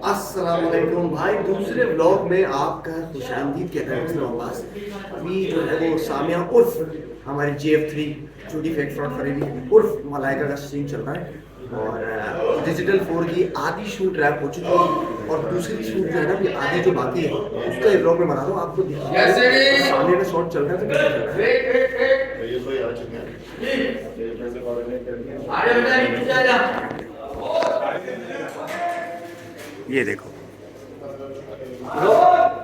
अस्सलाम वालेकुम भाई, दूसरे व्लॉग में आपका खुशामदीद कहता है मिस्टर अब्बास। अभी जो है वो सामिया उर्फ हमारी GF3 छोटी फेक फ्रॉड फरेबी उर्फ मलाइका का सीन चल रहा है और डिजिटल 4 की आधी शूट रैप हो चुकी है और दूसरी शूट जो है ना अभी आधी जो बाकी है उसका व्लॉग में बना रहा हूँ आपको दिखाऊंगा। सामने का शॉट चल रहा है तो कैसे चल रहा है ये देखो।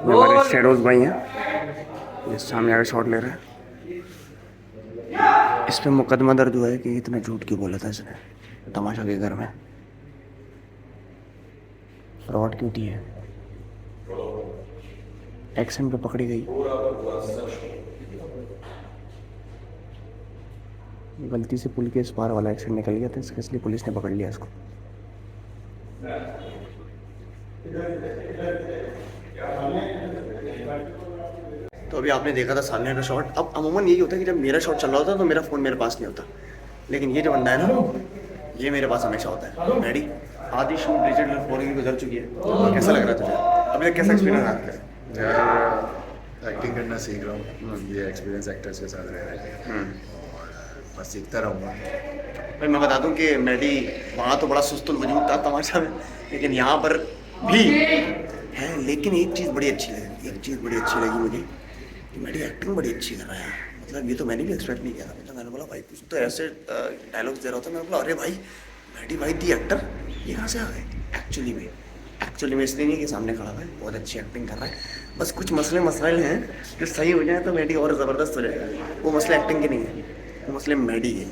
हमारे शेडोज भाई हैं, ये सामने आगे शॉट ले रहे हैं। इस पे मुकदमा दर्ज हुआ है कि इतना झूठ क्यों बोला था इसने तमाशा के घर में। फ्रॉड क्यों की है, एक्शन पे पकड़ी गई। गलती से पुल के इस पार वाला एक्शन निकल गया था, इसलिए पुलिस ने पकड़ लिया इसको। तो अभी आपने देखा था सामने का शॉट। अब अमूमन यही होता है कि जब मेरा शॉट चल रहा होता है तो मेरा फ़ोन मेरे पास नहीं होता, लेकिन ये जो बंदा है ना ये मेरे पास हमेशा होता है। रेडी, आधी शूट डिजिटल 4 की गुजर चुकी है। कैसा लग रहा है तुझे अभी तक, कैसा एक्सपीरियंस आ रहा है? यार एक्टिंग करना सीख रहा हूँ, ये एक्सपीरियंस एक्टर्स के साथ रह रहा है और बस सीखता रहूँगा। भाई मैं बता दूं कि मैडी वहाँ तो बड़ा सुस्तुल वजूद था तमाशा में, लेकिन यहाँ पर भी है। लेकिन एक चीज़ बड़ी अच्छी लगी मुझे कि मैडी एक्टिंग बड़ी अच्छी कर रहा है। मतलब ये तो मैंने भी एक्सपेक्ट नहीं किया था। मतलब मैंने बोला भाई कुछ तो ऐसे डायलॉग्स दे रहा था, मैंने बोला अरे भाई मैडी भाई दी एक्टर ये कहाँ से आ गए। एक्चुअली में इसलिए नहीं कि सामने खड़ा है, बहुत अच्छी एक्टिंग कर रहा है। बस कुछ मसले हैं जो सही हो जाए तो मैडी और ज़बरदस्त हो जाएगा। वो मसले एक्टिंग के नहीं है, वो मसले मैडी है।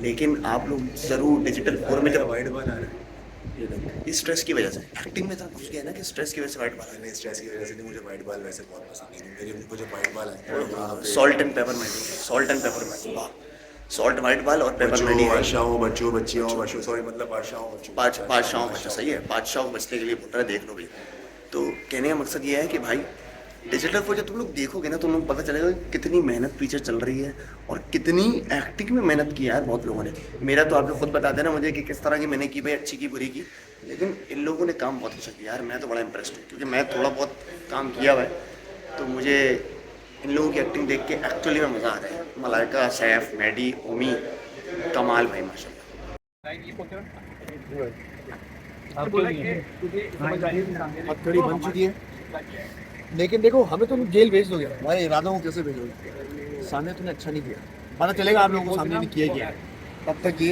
लेकिन आप लोग ज़रूर डिजिटल 4 में जब वाइट बॉल आ रहा है इस स्ट्रेस की वजह से एक्टिंग में था घुस गया ना कि स्ट्रेस की वजह से वाइट बॉल नहीं, स्ट्रेस की वजह से नहीं, मुझे वाइट बॉल वैसे बहुत पसंद नहीं है। मेरी मुझे वाइट बॉल है, सॉल्ट एंड पेपर मैडी, सॉल्ट वाइट बॉल और पेपर मैडी है। बादशाहों बच्चों बच्चियों बच्चों सॉरी मतलब बादशाहों बच्चा सही है, बादशाह बचने के लिए बोल रहा है, देख लो भाई। तो कहने का मकसद ये है कि भाई डिजिटल 4 जब तुम लोग देखोगे ना तुम लोग पता चलेगा कितनी मेहनत पीछे चल रही है और कितनी एक्टिंग में मेहनत की है यार बहुत लोगों ने। मेरा तो आप लोग खुद बता देना मुझे कि किस तरह की मैंने की भाई, अच्छी की बुरी की, लेकिन इन लोगों ने काम बहुत अच्छा किया यार। मैं तो बड़ा इंप्रेस्ड हूँ क्योंकि मैं थोड़ा बहुत काम किया हुआ है, तो मुझे इन लोगों की एक्टिंग देख के एक्चुअली में मज़ा आ रहा है। मलाइका, सैफ, मैडी, ओमी, कमाल भाई माशाल्लाह। हथकड़ी बन चुकी है, लेकिन देखो हमें तुम जेल भेज दोगे भाई, इरादा को कैसे भेजोगे? सामने तुमने अच्छा नहीं किया, पता चलेगा आप लोगों को सामने ने किया ही किया। तब तक ये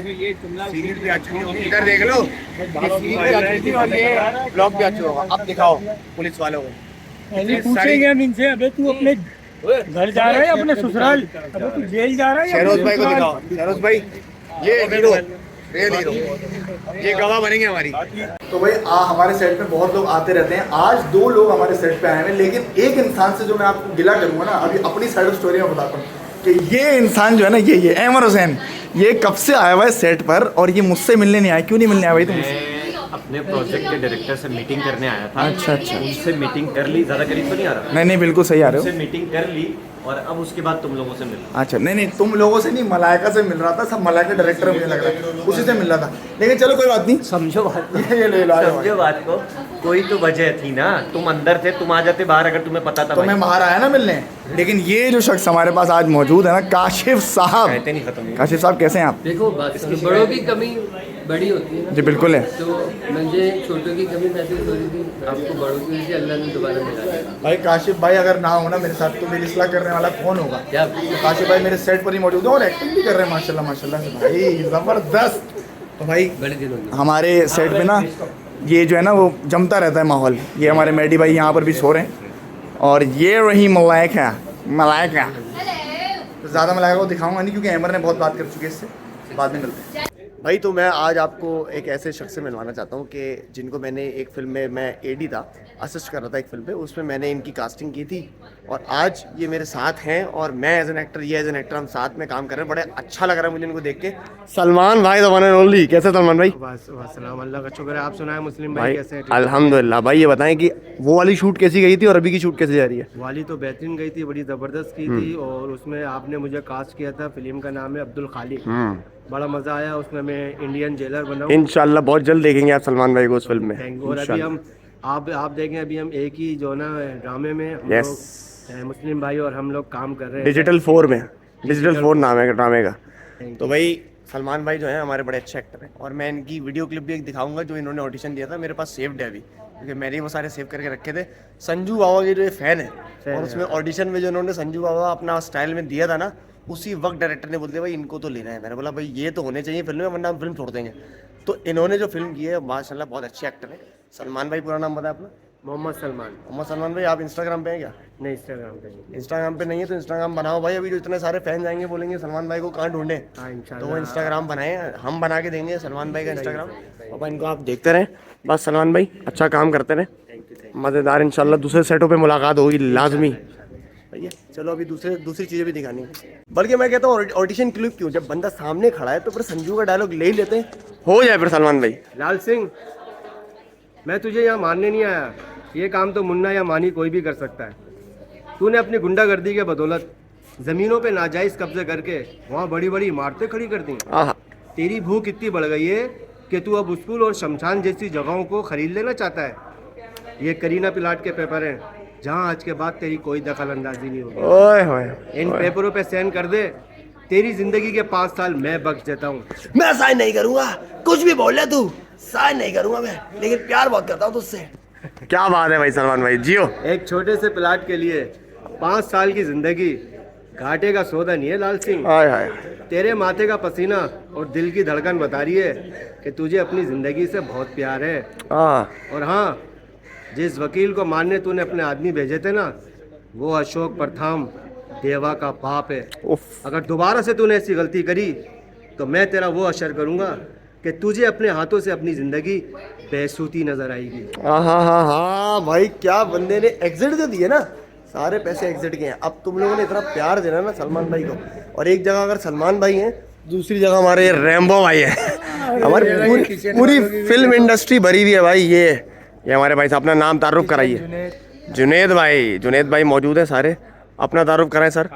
सीरीज भी आ चुकी होगी, इधर देख लो सीरीज भी आ चुकी और ये ब्लॉग भी आ चुका होगा। अब दिखाओ पुलिस वालों को, पहले पूछेंगे हम इनसे, अबे तू अपने घर जा रहा है अपने ससुराल, अबे तू जेल जा रहा है। शहरोज भाई को दिखाओ, शहरोज भाई ये हीरो, रियल हीरो, ये गवाह बनेंगे हमारी। तो भाई हमारे सेट पे बहुत लोग आते रहते हैं। आज 2 लोग हमारे सेट पे आए हैं, लेकिन एक इंसान से जो मैं आपको गिला करूंगा ना, अभी अपनी साइड ऑफ स्टोरी में बताता हूँ कि ये इंसान जो है ना, ये अहमद हुसैन, ये कब से आया हुआ है सेट पर और ये मुझसे मिलने नहीं आया। क्यों नहीं मिलने आया भाई तुमसे? अपने प्रोजेक्ट के डायरेक्टर से मीटिंग करने आया था। अच्छा। उनसे मीटिंग कर ली, ज़्यादा करीब तो नहीं आ रहा। नहीं बिल्कुल सही आ रहे उनसे हो। मीटिंग कर ली और अब उसके बाद तुम लोगों से मिल। अच्छा नहीं तुम लोगों से नहीं, मलाइका से मिल रहा था। सब मलाइका डायरेक्टर मुझे लग रहा है उसी से मिल रहा था, लेकिन चलो कोई बात नहीं, समझो बात को, ये ले लो। समझो बात को। कोई तो वजह थी ना, तुम अंदर थे, तुम आ जाते बाहर अगर तुम्हें पता था। तो मैं बाहर आया ना मिलने, लेकिन ये जो शख्स हमारे पास आज मौजूद है ना, काशिफ साहब। कहते नहीं खत्म। काशिफ साहब कैसे हैं आप? देखो बड़ों की कमी बड़ी होती है ना। जी बिल्कुल है। तो मुझे छोटों की कमी महसूस हो रही थी, आपको बड़ों की वजह से अल्लाह ने दोबारा मिला। भाई काशिफ भाई अगर ना हो ना मेरे साथ तो मेरी इस्लाह करने वाला कौन होगा? क्या तो काशिफ भाई मेरे सेट पर ही मौजूद है और एक्टिंग भी कर रहे हैं माशाल्लाह से भाई, ज़बरदस्त। तो भाई बड़े दिनों में हमारे सेट पे ना ये जो है ना वो जमता रहता है माहौल। ये हमारे मैडी भाई यहाँ पर भी सो रहे हैं और ये रही मलाइका। तो ज़्यादा मलाइका को दिखाऊंगा नहीं क्योंकि अमर ने बहुत बात कर चुकी है, इससे बाद में मिलते हैं। भाई तो मैं आज आपको एक ऐसे शख्स से मिलवाना चाहता हूँ कि जिनको मैंने एक फ़िल्म में, मैं एडी था, असिस्ट कर रहा था एक फ़िल्म पे, उसमें मैंने इनकी कास्टिंग की थी और आज ये मेरे साथ हैं और मैं एज एन एक्टर, ये एज एन एक्टर, हम साथ में काम कर रहे हैं। बड़े अच्छा लग रहा है मुझे इनको देख के। सलमान भाई द वन एंड ओनली, कैसे सलमान भाई? अल्लाह का शुक्र है, आप सुनाए मुस्लिम भाई भाई कैसे हैं? अल्हम्दुलिल्लाह। भाई ये बताएं कि वो वाली शूट कैसी गई थी और अभी की शूट कैसे जा रही है? वाली तो बेहतरीन गई थी, बड़ी ज़बरदस्त की थी और उसमें आपने मुझे कास्ट किया था। फिल्म का नाम है अब्दुल खालिक। बड़ा मज़ा आया उसमें, मैं इंडियन जेलर बना हूँ। इंशाल्लाह बहुत जल्द देखेंगे आप सलमान भाई को उस फिल्म में। और अभी हम आप देखें अभी हम एक ही जो ना ड्रामे में हम Yes. लोग मुस्लिम भाई और हम लोग काम कर रहे हैं। डिजिटल 4 में, डिजिटल 4 नाम है ड्रामे का। Thank तो भाई सलमान भाई जो है हमारे बड़े अच्छे एक्टर हैं, और मैं इनकी वीडियो क्लिप भी एक दिखाऊंगा जो इन्होंने ऑडिशन दिया था, मेरे पास सेव्ड है अभी, क्योंकि मैंने वो सारे सेव करके रखे थे। संजू बाबा के जो ये फैन है, और उसमें ऑडिशन में जो इन्होंने संजू बाबा अपना स्टाइल में दिया था ना, उसी वक्त डायरेक्टर ने बोल दिया भाई इनको तो लेना है। मैंने बोला भाई ये तो होने चाहिए फिल्म में, वरना हम फिल्म छोड़ देंगे। तो इन्होंने जो फिल्म की है माशाल्लाह बहुत अच्छे एक्टर है। सलमान भाई, पूरा नाम बताया अपना? मोहम्मद सलमान। मोहम्मद सलमान भाई, आप इंस्टाग्राम पे हैं क्या? नहीं, इंस्टाग्राम पे नहीं। इंस्टाग्राम पे नहीं है तो इंस्टाग्राम बनाओ भाई। अभी जो इतने सारे फैन जाएंगे बोलेंगे सलमान भाई को कहाँ ढूंढे, हाँ तो इंशाल्लाह। वो इंस्टाग्राम बनाए, हम बना के देंगे सलमान भाई का इंस्टाग्राम। और इनको आप देखते रहें बस। सलमान भाई अच्छा काम करते रहें, मज़ेदार। इंशाल्लाह दूसरे सेटों पे मुलाकात होगी लाजमी। भैया चलो अभी दूसरी चीज़ें भी दिखानी है। बल्कि मैं कहता हूँ ऑडिशन क्लिप क्यों, जब बंदा सामने खड़ा है तो फिर संजू का डायलॉग ले ही लेते हैं, हो जाए फिर सलमान भाई। लाल सिंह, मैं तुझे यहाँ मारने नहीं आया, ये काम तो मुन्ना या मानी कोई भी कर सकता है। तूने अपनी गुंडागर्दी के बदौलत ज़मीनों पे नाजायज़ कब्जे करके वहाँ बड़ी बड़ी इमारतें खड़ी कर दी। हाँ, तेरी भूख इतनी बढ़ गई है कि तू अब स्कूल और शमशान जैसी जगहों को खरीद लेना चाहता है। ये करीना प्लाट के पेपर हैं जहाँ आज के बाद तेरी कोई दखल अंदाजी नहीं होगी। ओए होए, इन पेपरों पे साइन कर दे, तेरी जिंदगी के 5 साल मैं बख्श देता हूँ। मैं साइन नहीं करूंगा, कुछ भी बोल ले तू, साइन नहीं करूंगा मैं, लेकिन प्यार बहुत करता हूँ तुझसे। क्या बात है भाई सलमान भाई, जियो। एक छोटे से प्लाट के लिए 5 साल की जिंदगी घाटे का सौदा नहीं है लाल सिंह। हाय हाय, तेरे माथे का पसीना और दिल की धड़कन बता रही है कि तुझे अपनी जिंदगी से बहुत प्यार है। हाँ और हाँ, जिस वकील को मारने तूने अपने आदमी भेजे थे ना, वो अशोक प्रथम देवा का बाप है। उफ, अगर दोबारा से तूने ऐसी गलती करी तो मैं तेरा वो असर करूंगा कि तुझे अपने हाथों से अपनी जिंदगी बेसूती नजर आएगी। हाँ हाँ हाँ हाँ भाई, क्या बंदे ने एग्जिट जो दिए ना, सारे पैसे एग्जिट के हैं। अब तुम लोगों ने इतना प्यार देना ना सलमान भाई को, और एक जगह अगर सलमान भाई हैं, दूसरी जगह हमारे ये रैम्बो भाई है। हमारी पूरी फिल्म इंडस्ट्री भरी हुई है भाई। ये हमारे भाई साहब, अपना नाम तारुफ कराइए। जुनेद भाई मौजूद है सारे, अपना तारुफ कराएं सर।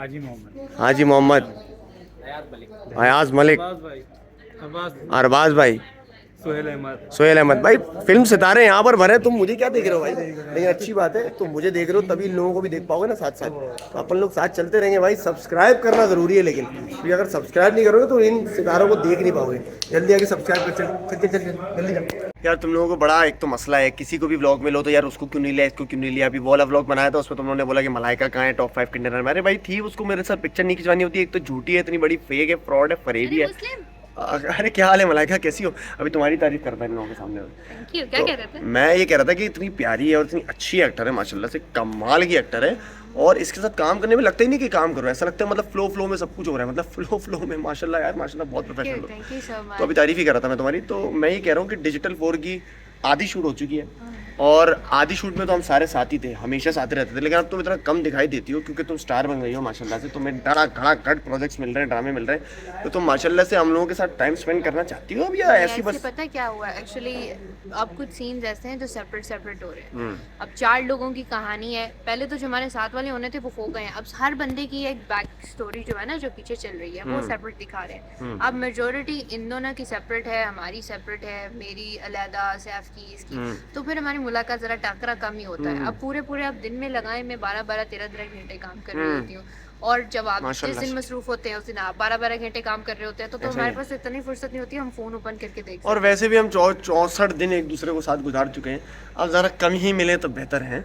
हाजी मोहम्मद, अयाज मलिक, अरबाज भाई, सोहेल अहमद भाई। फिल्म सितारे यहाँ पर भरे, तुम मुझे क्या देख रहे हो भाई? लेकिन अच्छी बात है, तुम मुझे देख रहे हो तभी इन लोगों को भी देख पाओगे ना साथ साथ। तो अपन लोग साथ चलते रहेंगे भाई। सब्सक्राइब करना जरूरी है, लेकिन क्योंकि अगर सब्सक्राइब नहीं करोगे तो इन सितारों को देख नहीं पाओगे। जल्दी आके सब्सक्राइब कर, चल जल्दी जाओ यार। तुम लोगों को बड़ा एक तो मसला है, किसी को भी व्लॉग में लो तो यार उसको क्यों नहीं लिया, इसको क्यों नहीं लिया। अभी वो वाला व्लॉग बनाया था, उसमें तुम लोगों ने बोला कि मलाइका कहाँ है टॉप 5 कंटेनर में। अरे भाई थी, उसको मेरे साथ पिक्चर नहीं खिंचवानी होती। एक तो झूठी है, इतनी बड़ी फेक है, फ्रॉड है, फरेबी है। अरे क्या हाल है मलाइका, कैसी हो? अभी तुम्हारी तारीफ करता है इन लोगों के सामने। क्या कह रहे थे? मैं ये कह रहा था कि इतनी प्यारी है और इतनी अच्छी एक्टर है, माशाल्लाह से कमाल की एक्टर है। और इसके साथ काम करने में लगता ही नहीं कि काम करो, ऐसा लगता है मतलब फ्लो में सब कुछ हो रहा है, मतलब फ्लो में माशाल्लाह यार, माशाल्लाह बहुत प्रोफेशनल हो। Thank you so much. तो अभी तारीफ ही कर रहा था मैं तुम्हारी। तो मैं ये कह रहा हूँ कि डिजिटल 4 की आधी शूट हो चुकी है, और आधी शूट में तो हम सारे साथ ही थे, हमेशा साथ रहते थे। लेकिन अब तुम इतना कम दिखाई देती हो क्योंकि तुम स्टार बन गई हो माशाल्लाह से। तुम्हें धड़ाधड़ प्रोजेक्ट्स मिल रहे हैं, ड्रामे मिल रहे हैं, तो तुम माशाल्लाह से हम लोगों के साथ टाइम स्पेंड करना चाहती हो अब, या ऐसी बस? पता क्या हुआ एक्चुअली, अब कुछ सीन्स ऐसे हैं जो सेपरेट हो रहे हैं। अब 4 लोगों की कहानी है। पहले तो जो हमारे साथ वाले होने थे वो हो गए हैं। अब हर बंदे की एक बैक स्टोरी जो है ना, जो पीछे चल रही है, वो सेपरेट दिखा रहे हैं। अब मेजोरिटी इन दोनों की सेपरेट है, हमारी सेपरेट है, मेरी अलहदा, सैफ की, इसकी। तो फिर हमारी मुलाकात जरा टाकरा कम ही होता है। अब पूरे आप दिन में लगाए, मैं 12-12, 13-13 घंटे काम कर रही होती हूँ। और जब आप जिस दिन मसरूफ होते हैं उस दिन आप 12-12 घंटे काम कर रहे होते हैं, तो हमारे पास इतनी फुर्सत नहीं होती, हम फोन ओपन करके देख। और वैसे भी हम 64 दिन एक दूसरे को साथ गुजार चुके हैं, अब ज़रा कम ही मिले तो बेहतर है।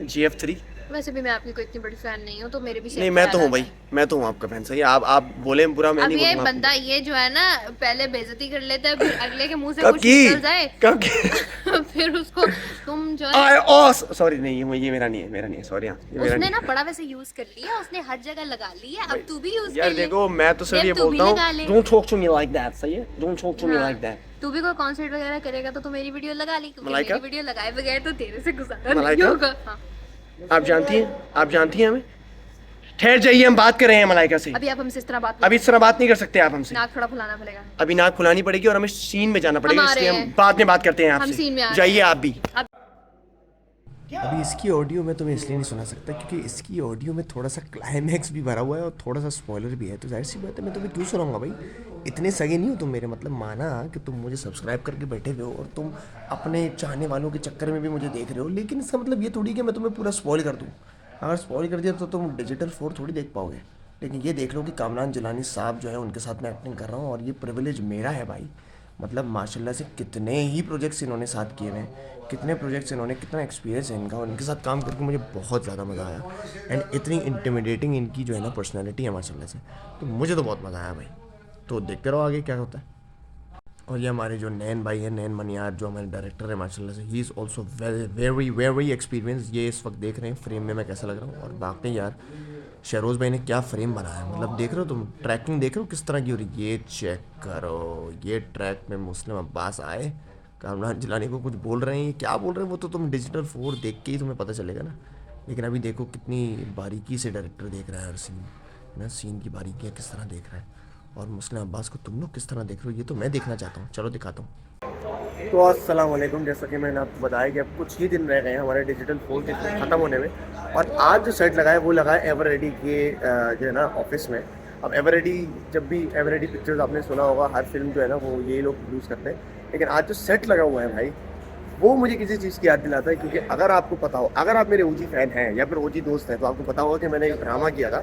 GF3 वैसे भी मैं आपकी कोई इतनी बड़ी फैन नहीं हूँ, तो मेरे भी नहीं, मैं तो हूँ भाई, मैं तो हूँ आपका फैन। सही, आप बोले बुरा मैं अब नहीं ये बोलूंगा। बंदा ये जो है ना, पहले बेइज्जती कर लेता है, फिर अगले के मुंह से कब कुछ की? निकल जाए कब की? फिर उसको तुम जो है सॉरी नहीं, ये मेरा नहीं है, सॉरी। हाँ, ये मेरा उसने नहीं ना बड़ा वैसे यूज कर लिया, उसने हर जगह लगा ली है। अब तू भी यूज यार कर ले। देखो, मैं तो सिर्फ यार ये तू भी बोलता लगा हूँ, ले। Don't talk to me like that. सही है, डोंट टॉक टू मी हाँ। Like that. तू भी कोई कॉन्सर्ट वगैरह करेगा तो तू मेरी वीडियो लगा ली, क्योंकि मलाइका? मेरी वीडियो लगाए बगैर तो तेरे से गुजारा नहीं मलाइका? होगा। हाँ। आप जानती हैं हमें? ठहर जाइए, हम बात कर रहे हैं मलाइका से। अभी आप हमसे इस तरह बात अभी इस तरह बात नहीं कर सकते आप हमसे। नाक थोड़ा फुलाना पड़ेगा। अभी नाक फुलानी पड़ेगी और हमें सीन में जाना पड़ेगा, हम आ इसलिए रहे हम हैं। बाद में बात करते हैं हम आपसे। सीन में आ रहे जाइए आप भी। अभी इसकी ऑडियो मैं तुम्हें इसलिए नहीं सुना सकता क्योंकि इसकी ऑडियो में थोड़ा सा क्लाइमैक्स भी भरा हुआ है और थोड़ा सा स्पॉइलर भी है, तो जाहिर सी बात है मैं तुम्हें क्यों सुनाऊंगा भाई। इतने सगे नहीं हो तुम मेरे, मतलब माना कि तुम मुझे सब्सक्राइब करके बैठे हुए हो और तुम अपने चाहने वालों के चक्कर में भी मुझे देख रहे हो, लेकिन इसका मतलब ये थोड़ी कि मैं तुम्हें पूरा स्पॉइल कर दूँ। अगर स्पॉइल कर दिया तो तुम डिजिटल 4 थोड़ी देख पाओगे, लेकिन ये देख लो कि कामरान जिलानी साहब जो है उनके साथ मैं एक्टिंग कर रहा हूँ और ये प्रिविलेज मेरा है भाई। मतलब माशाल्लाह से कितने ही प्रोजेक्ट्स इन्होंने साथ किए हुए हैं, कितने प्रोजेक्ट्स इन्होंने, कितना एक्सपीरियंस है इनका, और इनके साथ काम करके मुझे बहुत ज़्यादा मज़ा आया। एंड इतनी इंटिमिडेटिंग इनकी जो है ना पर्सनैलिटी है माशाल्लाह से, तो मुझे तो बहुत मज़ा आया भाई। तो देखते रहो आगे क्या होता है। और ये हमारे जो नैन भाई हैं, नैन मनियार, जो हमारे डायरेक्टर है माशाल्लाह से, he is also very very experience. ये इस वक्त देख रहे हैं फ्रेम में मैं कैसा लग रहा हूँ। और बाकी यार शहरोज़ भाई ने क्या फ्रेम बनाया है, मतलब देख रहे हो तुम, ट्रैकिंग देख रहे हो किस तरह की हो रही है। ये चेक करो, ये ट्रैक में मुस्लिम अब्बास आए, कामरान जिलानी को कुछ बोल रहे हैं, ये क्या बोल रहे हैं वो तो तुम डिजिटल 4 देख के ही तुम्हें पता चलेगा ना। लेकिन अभी देखो कितनी बारीकी से डायरेक्टर देख रहा है हर सीन ना, सीन की बारीकियाँ किस तरह देख रहा है। और मुस्लिम अब्बास को तुम लोग किस तरह देख रहे हो, ये तो मैं देखना चाहता हूँ। चलो दिखाता हूँ। तो अस्सलाम वालेकुम, जैसा कि मैंने आपको बताया कि अब कुछ ही दिन रह गए हैं हमारे डिजिटल 4 के ख़त्म होने में। और आज जो सेट लगा है वो लगा है एवररेडी के जो है ना ऑफिस में। अब एवररेडी, जब भी एवररेडी पिक्चर्स आपने सुना होगा, हर फिल्म जो है ना वो ये लोग प्रोड्यूस करते हैं, लेकिन आज जो सेट लगा हुआ है भाई वो मुझे किसी चीज़ की याद दिलाता है। क्योंकि अगर आपको पता हो, अगर आप मेरे ओजी फ़ैन हैं या फिर ओजी दोस्त हैं, तो आपको पता होगा कि मैंने एक ड्रामा किया था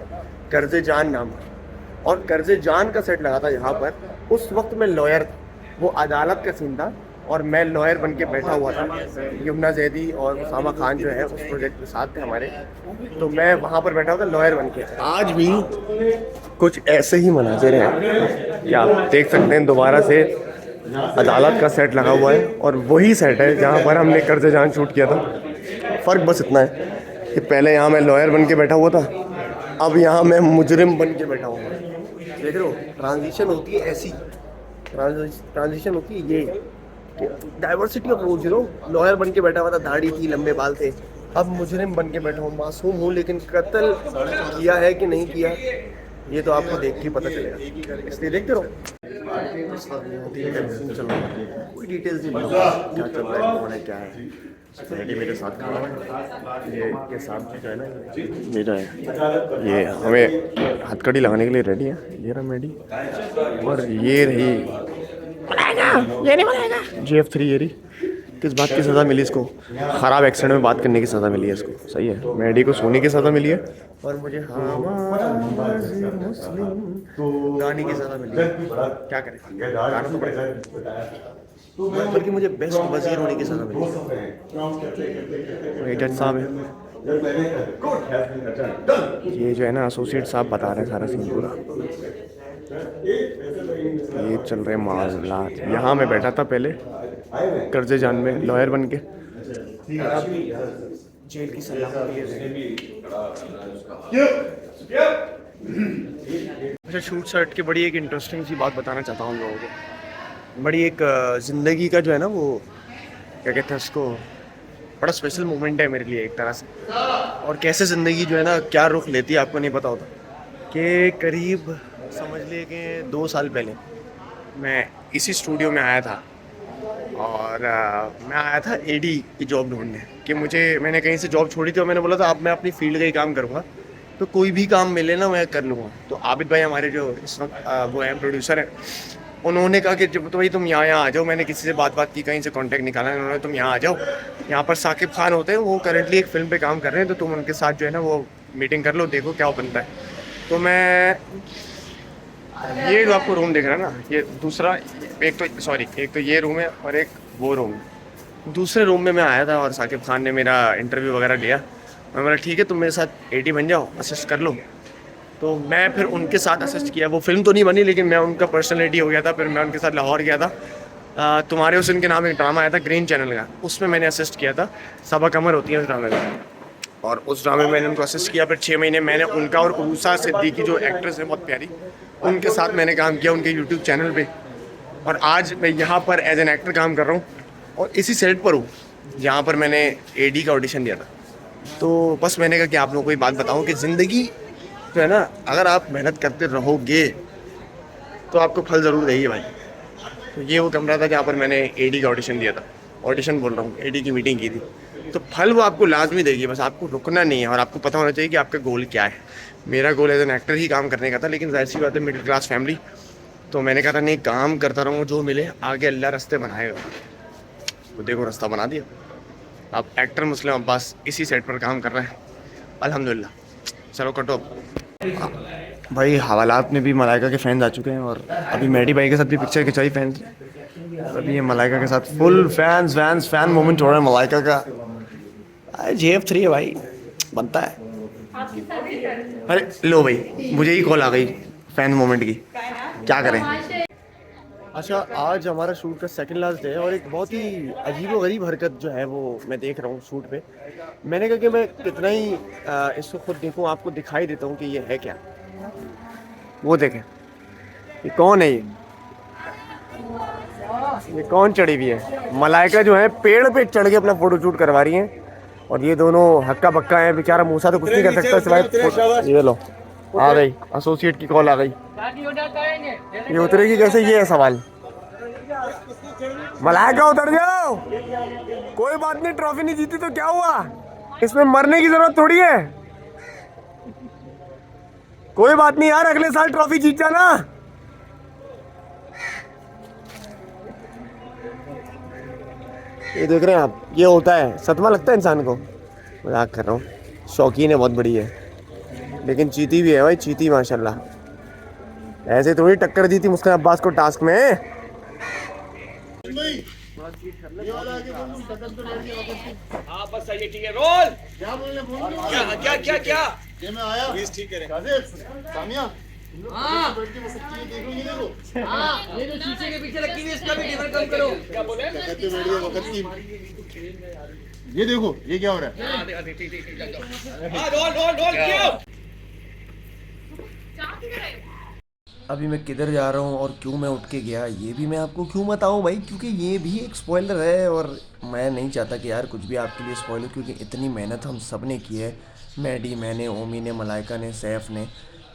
कर्ज़े जान नाम का, और कर्ज़े जान का सेट लगा था यहाँ पर। उस वक्त मैं लॉयर था, वो अदालत का सीन था और मैं लॉयर बन के बैठा हुआ था। यमुना जैदी और उसामा खान जो है उस प्रोजेक्ट में साथ थे हमारे, तो मैं वहाँ पर बैठा हुआ था लॉयर बन के। आज भी कुछ ऐसे ही मनाज़िर हैं कि आप देख सकते हैं, दोबारा से अदालत का सेट लगा हुआ है और वही सेट है जहाँ पर हमने कर्ज़े जान शूट किया था। फ़र्क बस इतना है कि पहले यहाँ मैं लॉयर बन के बैठा हुआ था, अब यहाँ मैं मुजरिम बन के बैठा हुआ हूँ। देख रहे हो, ट्रांजिशन होती है ऐसी, ट्रांजिशन होती है ये, डाइवर्सिटी ऑफ रोल्स। लॉयर बन के बैठा हुआ था, दाढ़ी थी, लंबे बाल थे, अब मुजरिम बन के बैठा हूँ, मासूम हूँ, लेकिन कत्ल किया है कि नहीं किया ये तो आपको देख के पता चलेगा, इसलिए देखते रहो। कोई डिटेल्स नहीं पता क्या चल रहा है, कौन है क्या है। रेडी मेरे साथ खड़ा है, ये साथ जो है ना मेरा है, ये हमें हथकड़ी लगाने के लिए रेडी है, ये रहा मेडी। और ये रही, ये नहीं बनाएगा, GF3 ये रही। किस बात की सज़ा मिली इसको? ख़राब एक्सीडेंट में बात करने की सज़ा मिली है इसको, सही है। मेडी को सोने की सज़ा मिली है और मुझे गाने की सज़ा मिली है। क्या करें, गाना तो पड़ेगा, बल्कि मुझे बेस्ट वज़ीर होने की सज़ा मिली है। जज साहब है, ये जो है ना एसोसिएट साहब बता रहे हैं सारा सीन पूरा। ये चल रहे मामलात। यहाँ मैं बैठा था पहले कर्ज़े जान में लॉयर बन के, जेल की सलाह। अच्छा, शूट सेट की बड़ी एक इंटरेस्टिंग सी बात बताना चाहता हूँ लोगों को। बड़ी एक ज़िंदगी का जो है ना वो क्या कहते हैं उसको, बड़ा स्पेशल मोमेंट है मेरे लिए एक तरह से। और कैसे ज़िंदगी जो है ना क्या रुख लेती है आपको नहीं पता होता। कि करीब समझ लिए कि 2 साल पहले मैं इसी स्टूडियो में आया था और मैं आया था एडी की जॉब ढूंढने कि मैंने कहीं से जॉब छोड़ी थी और मैंने बोला था अब मैं अपनी फील्ड का ही काम करूँगा, तो कोई भी काम मिले ना मैं कर लूँगा। तो आबिद भाई हमारे जो इस वक्त वो हैं प्रोड्यूसर हैं, उन्होंने कहा कि जब तो भाई तुम यहाँ आ जाओ। मैंने किसी से बात की, कहीं से कांटेक्ट निकाला, उन्होंने तुम यहाँ आ जाओ, यहाँ पर साकिब खान होते हैं, वो करंटली एक फ़िल्म पे काम कर रहे हैं, तो तुम उनके साथ जो है ना वो मीटिंग कर लो, देखो क्या बनता है। तो मैं ये जो आपको रूम दिख रहा है ना, ये दूसरा एक तो ये रूम है और एक वो रूम है। दूसरे रूम में मैं आया था और साकिब खान ने मेरा इंटरव्यू वगैरह लिया। मैं बोला ठीक है तुम मेरे साथ एडी बन जाओ, असिस्ट कर लो। तो मैं फिर उनके साथ असिस्ट किया। वो फिल्म तो नहीं बनी, लेकिन मैं उनका पर्सनल एडी हो गया था। फिर मैं उनके साथ लाहौर गया था। तुम्हारे हुस्न के नाम एक ड्रामा आया था ग्रीन चैनल का, उसमें मैंने असिस्ट किया था। सबा कमर होती है उस ड्रामे में, और उस ड्रामे में मैंने उनको असिस्ट किया। फिर 6 महीने मैंने उनका और उरूसा सिद्दीकी जो एक्ट्रेस है बहुत प्यारी, उनके साथ मैंने काम किया उनके यूट्यूब चैनल पे। और आज मैं यहाँ पर एज एन एक्टर काम कर रहा हूँ और इसी सेट पर हूँ जहाँ पर मैंने एडी का ऑडिशन दिया था। तो बस मैंने कहा कि आप लोगों को ये बात बताऊँ कि ज़िंदगी जो है ना, अगर आप मेहनत करते रहोगे तो आपको फल ज़रूर देगी भाई। तो ये वो कमरा था जहाँ पर मैंने एडी का ऑडिशन दिया था, ऑडिशन बोल रहा हूँ, एडी की मीटिंग की थी। तो फल वो आपको लाजमी देगी, बस आपको रुकना नहीं है और आपको पता होना चाहिए कि आपका गोल क्या है। मेरा गोल एज एन एक्टर ही काम करने का था, लेकिन जाहिर सी बात है मिडिल क्लास फैमिली, तो मैंने कहा था नहीं काम करता रहूँ, जो मिले आगे अल्लाह रास्ते बनाएगा। तो देखो रास्ता बना दिया। अब एक्टर मुस्लिम अब्बास इसी सेट पर काम कर रहे हैं अल्हम्दुलिल्लाह। चलो कटो। भाई हवालात में भी मलाइका के फैंस आ चुके हैं और अभी मैडी भाई के साथ भी पिक्चर खिंचाई फैंस। अभी ये मलाइका के साथ फुल फैन मोमेंट हो रहा है मलाइका का। JF3 है भाई, बनता है। अरे लो भाई मुझे ही कॉल आ गई फैन मोमेंट की, क्या करें। अच्छा आज हमारा शूट का सेकंड लास्ट डे है और एक बहुत ही अजीब व गरीब हरकत जो है वो मैं देख रहा हूँ शूट पे। मैंने कहा कि मैं कितना ही इसको खुद देखूँ, आपको दिखाई देता हूँ कि ये है क्या। वो देखें ये कौन है, ये कौन चढ़ी हुई है। मलाइका जो है पेड़ पे चढ़ के अपना फोटो शूट करवा रही हैं और ये दोनों हक्का बक्का है। बेचारा मूसा तो कुछ नहीं कर सकता सिवाय। ये लो आ गई एसोसिएट की कॉल आ गई। ये उतरेगी कैसे, ये है सवाल। मलाइका उतर जाओ, कोई बात नहीं, ट्रॉफी नहीं जीती तो क्या हुआ, इसमें मरने की जरूरत थोड़ी है। कोई बात नहीं यार, अगले साल ट्रॉफी जीत जाना। ये देख रहे हैं आप, ये होता है, सदमा लगता है इंसान को। मजाक कर रहा हूँ, शौकीन है बहुत बड़ी है, लेकिन चीती भी है भाई, चीती माशाल्लाह। ऐसे थोड़ी टक्कर दी थी मुस्लिम अब्बास को टास्क में। बस सही है, ठीक है, रोल। क्या क्या क्या ये मैं आया प्लीज ठीक है सामिया ये जो शीशे के पीछे रखी हुई है इसका भी डिमर कम करो। क्या बोले? कहते बढ़िया वक्त की ये देखो ये क्या हो रहा है। रोल रोल रोल क्यों? अभी मैं किधर जा रहा हूँ और क्यों मैं उठ के गया ये भी मैं आपको क्यों बताऊँ भाई, क्योंकि ये भी एक स्पॉइलर है और मैं नहीं चाहता कि यार कुछ भी आपके लिए स्पॉइलर, क्योंकि इतनी मेहनत हम सब ने की है, मैडी, मैंने, ओमी ने, मलाइका ने, सैफ ने,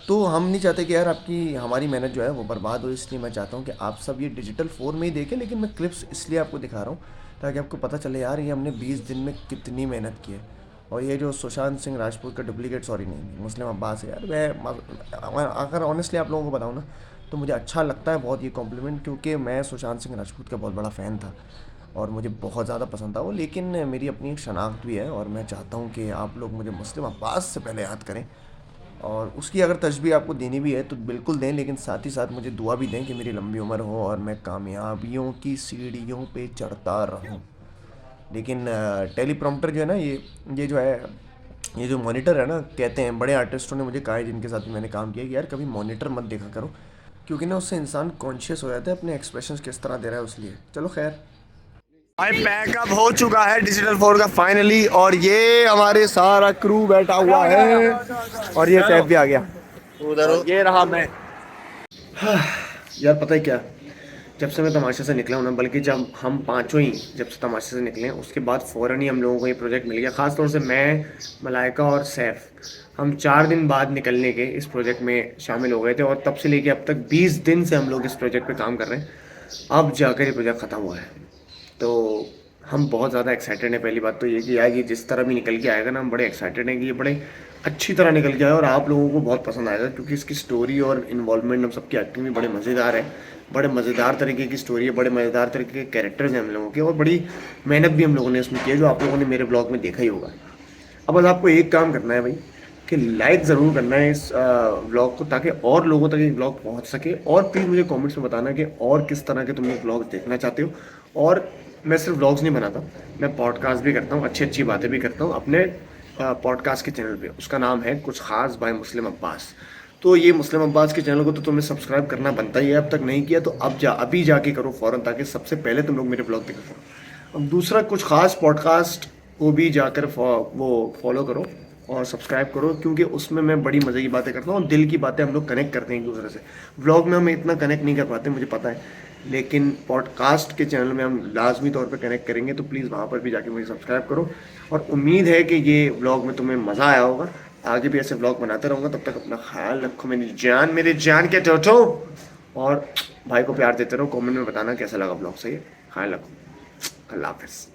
तो हम नहीं चाहते कि यार आपकी हमारी मेहनत जो है वो बर्बाद हो। इसलिए मैं चाहता हूँ कि आप सब ये डिजिटल फॉर्म में ही देखें, लेकिन मैं क्लिप्स इसलिए आपको दिखा रहा हूँ ताकि आपको पता चले यार ये हमने 20 दिन में कितनी मेहनत की है। और ये जो सुशांत सिंह राजपूत का डुप्लीकेट, सॉरी नहीं, मुस्लिम अब्बास है यार, मैं अगर ऑनेस्टली आप लोगों को बताऊँ ना तो मुझे अच्छा लगता है बहुत ये कॉम्प्लीमेंट, क्योंकि मैं सुशांत सिंह राजपूत का बहुत बड़ा फ़ैन था और मुझे बहुत ज़्यादा पसंद था वो, लेकिन मेरी अपनी एक शनाख्त भी है और मैं चाहता हूँ कि आप लोग मुझे मुस्लिम अब्बास से पहले याद करें और उसकी अगर तशबीह आपको देनी भी है तो बिल्कुल दें, लेकिन साथ ही साथ मुझे दुआ भी दें कि मेरी लंबी उम्र हो और मैं कामयाबियों की सीढ़ियों पे चढ़ता रहूं। लेकिन टेलीप्रॉम्प्टर जो है ना, ये जो है, ये जो मॉनिटर है ना, कहते हैं बड़े आर्टिस्टों ने मुझे कहा है जिनके साथ मैंने काम किया कि यार कभी मॉनिटर मत देखा करो, क्योंकि ना उससे इंसान कॉन्शियस हो जाता है अपने एक्सप्रेशंस किस तरह दे रहा है उसलिए। चलो खैर, भाई पैकअप हो चुका है डिजिटल 4 का फाइनली और ये हमारे सारा क्रू बैठा हुआ है और ये सैफ भी आ गया उधर, ये रहा मैं। यार पता है क्या, जब से मैं तमाशे से निकला हूँ ना, बल्कि जब हम पाँचों ही जब से तमाशे से निकले हैं उसके बाद फ़ौरन ही हम लोगों को ये प्रोजेक्ट मिल गया। ख़ास तौर से मैं, मलाइका और सैफ, हम 4 दिन बाद निकलने के इस प्रोजेक्ट में शामिल हो गए थे और तब से लेके अब तक 20 दिन से हम लोग इस प्रोजेक्ट पे काम कर रहे हैं। अब जाकर ये प्रोजेक्ट ख़त्म हुआ है तो हम बहुत ज़्यादा एक्साइटेड हैं। पहली बात तो ये कि यार ये जिस तरह भी निकल के आएगा ना, हम बड़े एक्साइटेड हैं कि ये बड़े अच्छी तरह निकल के आए और आप लोगों को बहुत पसंद आएगा, क्योंकि इसकी स्टोरी और इन्वॉल्वमेंट, हम सबकी एक्टिंग भी बड़े मज़ेदार है, बड़े मज़ेदार तरीके की स्टोरी है, बड़े मज़ेदार तरीके के कैरेक्टर्स हैं हम लोगों के और बड़ी मेहनत भी हम लोगों ने इसमें की है, जो आप लोगों ने मेरे ब्लॉग में देखा ही होगा। अब बस आपको एक काम करना है भाई कि लाइक ज़रूर करना है इस ब्लॉग को, ताकि और लोगों तक ये ब्लॉग पहुँच सके। और प्लीज़ मुझे कमेंट्स में बताना कि और किस तरह के तुम लोग ब्लॉग देखना चाहते हो। और मैं सिर्फ व्लॉग्स नहीं बनाता, मैं पॉडकास्ट भी करता हूँ, अच्छी अच्छी बातें भी करता हूँ अपने पॉडकास्ट के चैनल पे। उसका नाम है कुछ खास बाय मुस्लिम अब्बास। तो ये मुस्लिम अब्बास के चैनल को तो तुम्हें सब्सक्राइब करना बनता ही है, अब तक नहीं किया तो अभी जाके करो फ़ौरन, ताकि सबसे पहले तुम लोग मेरे ब्लॉग देख सको। अब दूसरा कुछ खास पॉडकास्ट को भी जाकर वो फॉलो करो और सब्सक्राइब करो, क्योंकि उसमें मैं बड़ी मज़े की बातें करता हूँ और दिल की बातें हम लोग कनेक्ट करते हैं एक दूसरे से। व्लॉग में हम इतना कनेक्ट नहीं कर पाते, मुझे पता है, लेकिन पॉडकास्ट के चैनल में हम लाजमी तौर पे कनेक्ट करेंगे। तो प्लीज़ वहाँ पर भी जाके मुझे सब्सक्राइब करो और उम्मीद है कि ये व्लॉग में तुम्हें मज़ा आया होगा। आगे भी ऐसे व्लॉग बनाते रहूँगा, तब तक अपना ख्याल रखो मेरे जान के टोटो, और भाई को प्यार देते रहो। कमेंट में बताना कैसा लगा व्लॉग, सही है, ख्याल रखो, अल्लाह हाफ़िज़।